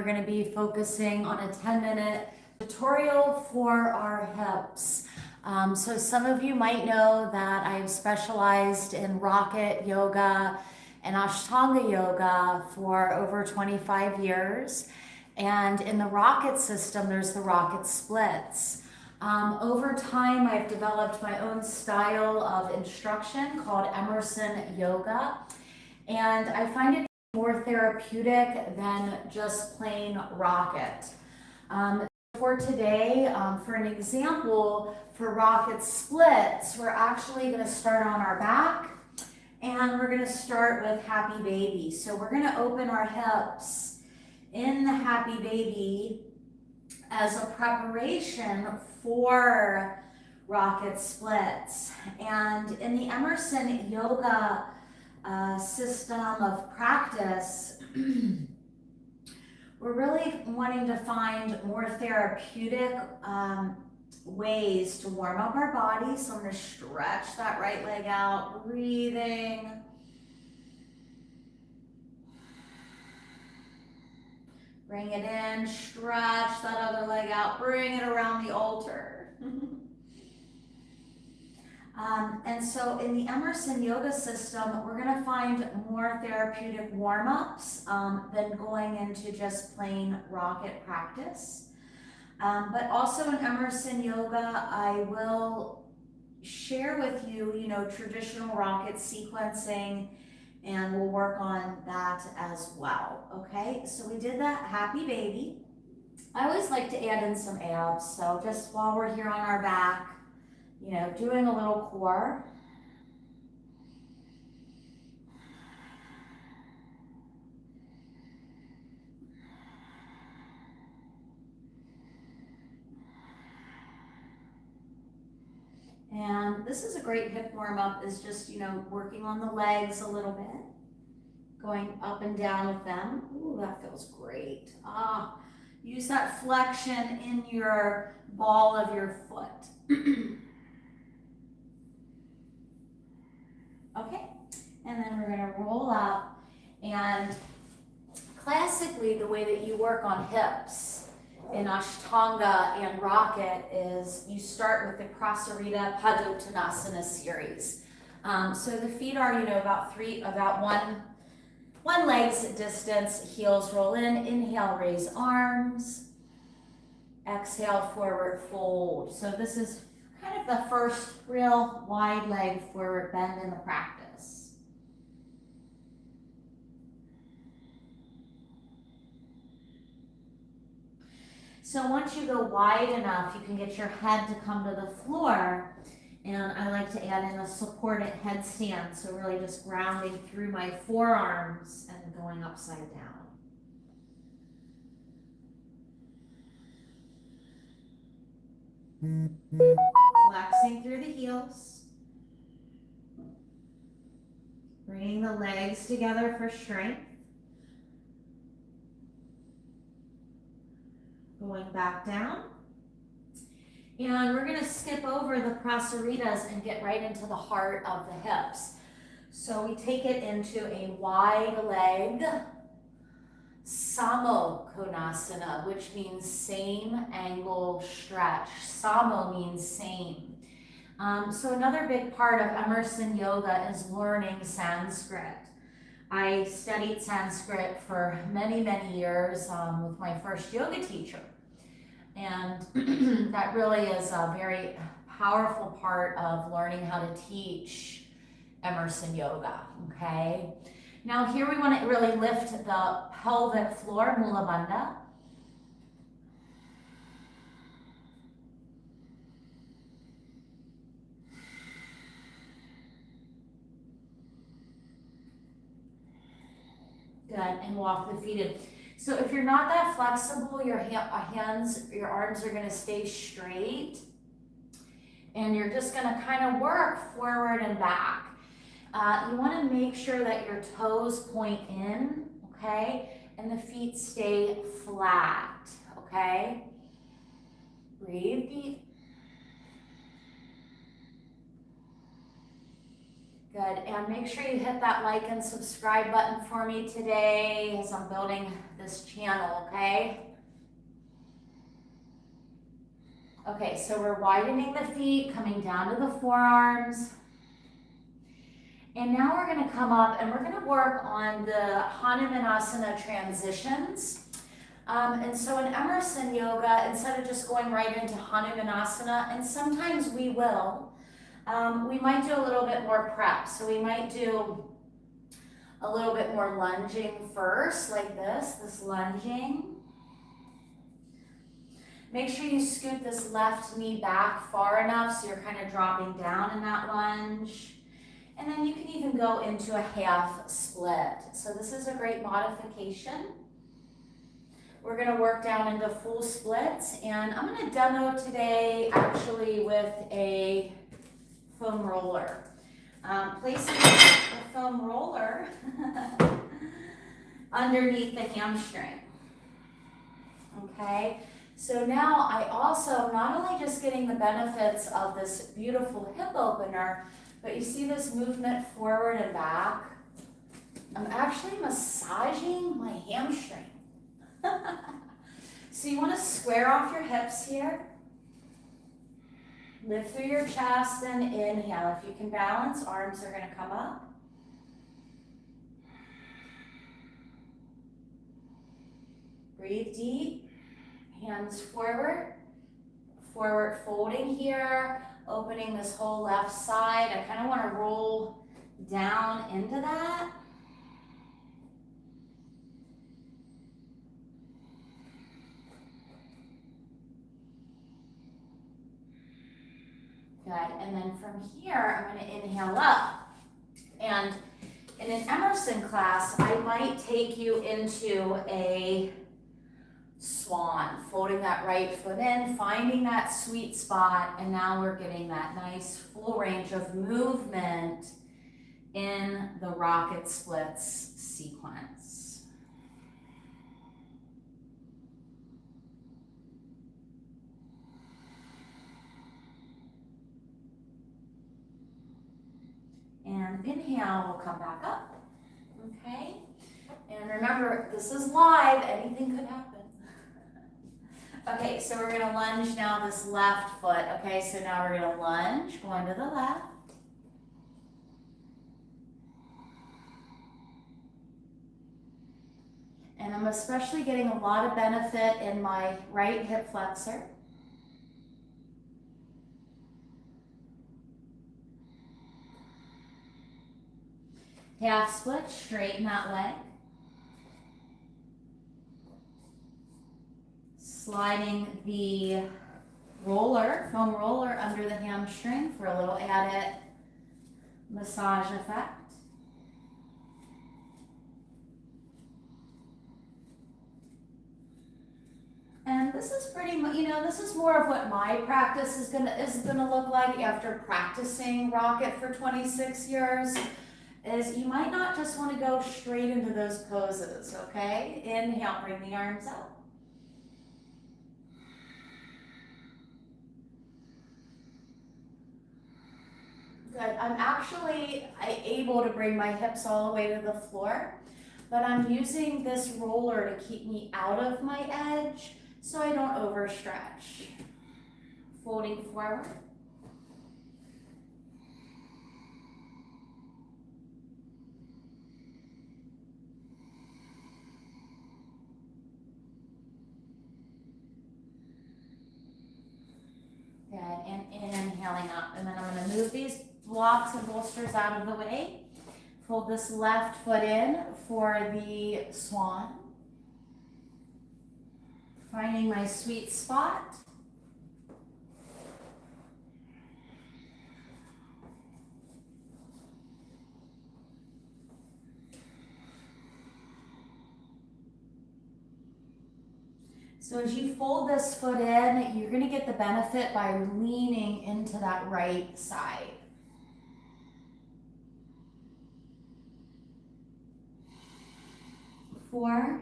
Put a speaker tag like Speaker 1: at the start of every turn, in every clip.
Speaker 1: we're going to be focusing on a 10-minute tutorial for our hips. So some of you might know that I've specialized in rocket yoga and Ashtanga yoga for over 25 years. And in the rocket system, there's the rocket splits. Over time, I've developed my own style of instruction called Emerson yoga. And I find it more therapeutic than just plain rocket. For today, for an example, for rocket splits, we're actually going to start on our back, and we're going to start with happy baby. So we're going to open our hips in the happy baby as a preparation for rocket splits. And in the Emerson yoga system of practice, we're really wanting to find more therapeutic ways to warm up our body. So I'm going to stretch that right leg out, breathing. Bring it in, stretch that other leg out, bring it around the altar. And so in the Emerson yoga system, we're going to find more therapeutic warm-ups than going into just plain rocket practice. But also in Emerson yoga, I will share with you, traditional rocket sequencing, and we'll work on that as well. Okay, so we did that happy baby. I always like to add in some abs, so just while we're here on our back, doing a little core. And this is a great hip warm up, is just, working on the legs a little bit, going up and down with them. Ooh, that feels great. Use that flexion in your ball of your foot. Okay, and then we're going to roll up, and classically the way that you work on hips in Ashtanga and rocket is you start with the Prasarita Padottanasana series. So the feet are, about one leg's distance, heels roll in, inhale, raise arms, exhale, forward fold. So this is kind of the first real wide leg forward bend in the practice. So once you go wide enough, you can get your head to come to the floor, and I like to add in a supported headstand, so really just grounding through my forearms and going upside down. Flexing through the heels. Bringing the legs together for strength. Going back down. And we're going to skip over the Prasaritas and get right into the heart of the hips. So we take it into a wide leg Samo Konasana, which means same angle stretch. Samo means same. So another big part of Emerson yoga is learning Sanskrit. I studied Sanskrit for many, many years with my first yoga teacher. And that really is a very powerful part of learning how to teach Emerson yoga, okay? Now here we want to really lift the pelvic floor, Mula Bandha. Good, and walk the feet in. So if you're not that flexible, your arms are going to stay straight, and you're just going to kind of work forward and back. You want to make sure that your toes point in, okay, and the feet stay flat, okay? Breathe deep. Good, and make sure you hit that like and subscribe button for me today as I'm building this channel, okay? Okay, so we're widening the feet, coming down to the forearms. And now we're gonna come up and we're gonna work on the Hanumanasana transitions. And so in Emerson yoga, instead of just going right into Hanumanasana, and sometimes we will, we might do a little bit more prep. So we might do a little bit more lunging first, like this lunging. Make sure you scoot this left knee back far enough so you're kind of dropping down in that lunge. And then you can even go into a half split. So this is a great modification. We're gonna work down into full splits, and I'm gonna demo today actually with a foam roller. Placing the foam roller underneath the hamstring, okay? So now I also, not only just getting the benefits of this beautiful hip opener, but you see this movement forward and back? I'm actually massaging my hamstring. So you want to square off your hips here. Lift through your chest and inhale. If you can balance, arms are going to come up. Breathe deep. Hands forward. Forward folding here. Opening this whole left side. I kind of want to roll down into that. Good, and then from here, I'm going to inhale up. And in an Emerson class, I might take you into a swan, folding that right foot in, finding that sweet spot, and now we're getting that nice full range of movement in the rocket splits sequence. And inhale, we'll come back up, okay? And remember, this is live, anything could happen. Okay, so we're gonna lunge now this left foot, okay? So now we're gonna lunge, going to the left. And I'm especially getting a lot of benefit in my right hip flexor. Half split, straighten that leg. Sliding the roller, foam roller under the hamstring for a little added massage effect. And this is pretty much, this is more of what my practice is gonna look like after practicing rocket for 26 years. Is you might not just want to go straight into those poses, okay? Inhale, bring the arms up. Good. I'm actually able to bring my hips all the way to the floor, but I'm using this roller to keep me out of my edge so I don't overstretch. Folding forward. Good, and inhaling up. And then I'm going to move these blocks and bolsters out of the way. Fold this left foot in for the swan. Finding my sweet spot. So as you fold this foot in, you're going to get the benefit by leaning into that right side. Four.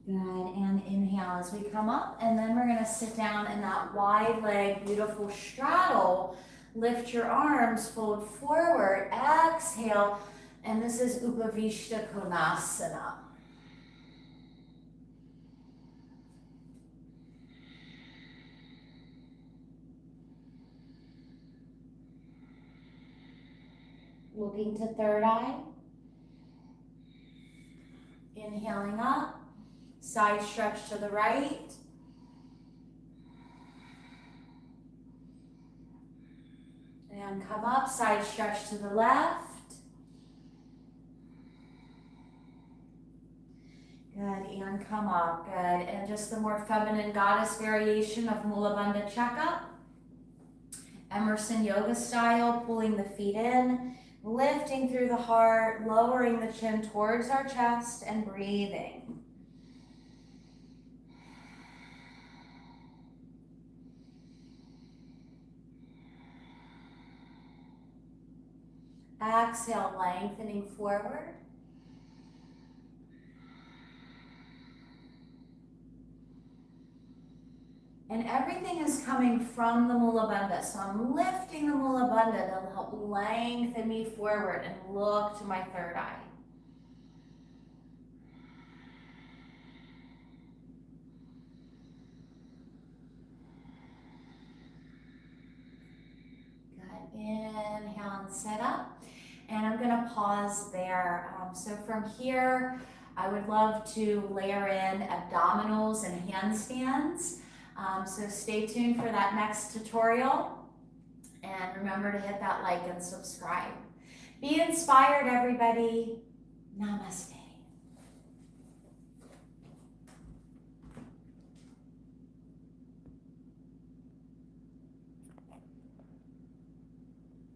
Speaker 1: Good, and inhale. Inhale as we come up, and then we're gonna sit down in that wide leg, beautiful straddle. Lift your arms, fold forward, exhale, and this is Upavishta Konasana. Looking to third eye. Inhaling up, side stretch to the right. And come up, side stretch to the left. Good, and come up, good. And just the more feminine goddess variation of Mula Bandha checkup. Emerson yoga style, pulling the feet in, lifting through the heart, lowering the chin towards our chest, and breathing. Exhale, lengthening forward. And everything is coming from the Mula Bandha. So I'm lifting the Mula Bandha to help lengthen me forward and look to my third eye. Good. Inhale and sit up. And I'm going to pause there. So from here, I would love to layer in abdominals and handstands. So stay tuned for that next tutorial, and remember to hit that like and subscribe. Be inspired, everybody. Namaste.